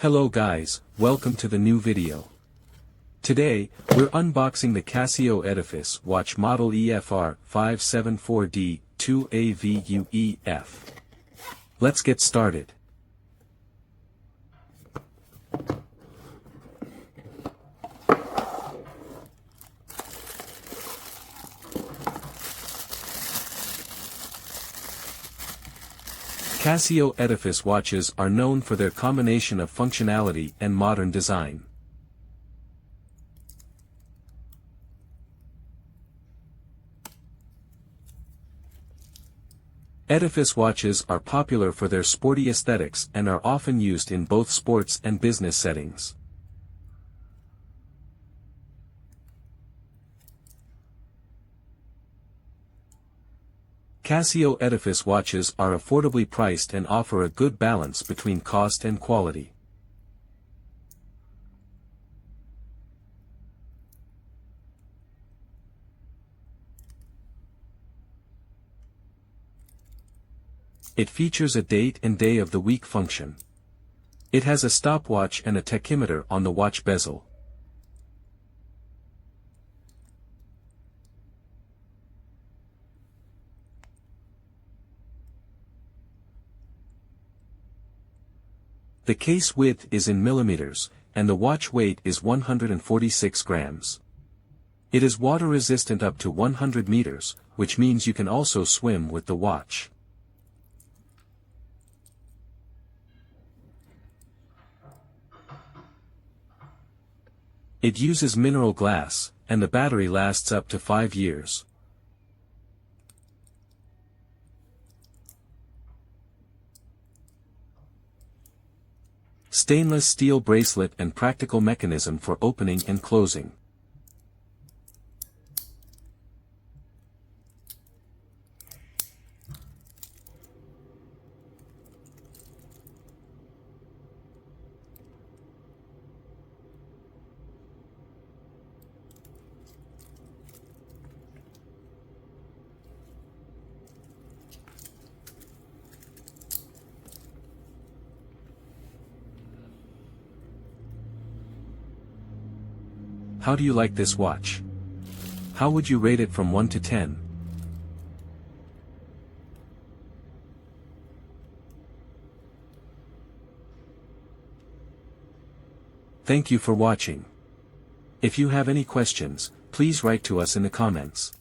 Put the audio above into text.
Hello guys, welcome to the new video. Today, we're unboxing the Casio Edifice watch model EFR-574D-2AVUEF. Let's get started. Casio Edifice watches are known for their combination of functionality and modern design. Edifice watches are popular for their sporty aesthetics and are often used in both sports and business settings. Casio Edifice watches are affordably priced and offer a good balance between cost and quality. It features a date and day of the week function. It has a stopwatch and a tachymeter on the watch bezel. The case width is in millimeters, and the watch weight is 146 grams. It is water resistant up to 100 meters, which means you can also swim with the watch. It uses mineral glass, and the battery lasts up to 5 years. Stainless steel bracelet and practical mechanism for opening and closing. How do you like this watch? How would you rate it from 1 to 10? Thank you for watching. If you have any questions, please write to us in the comments.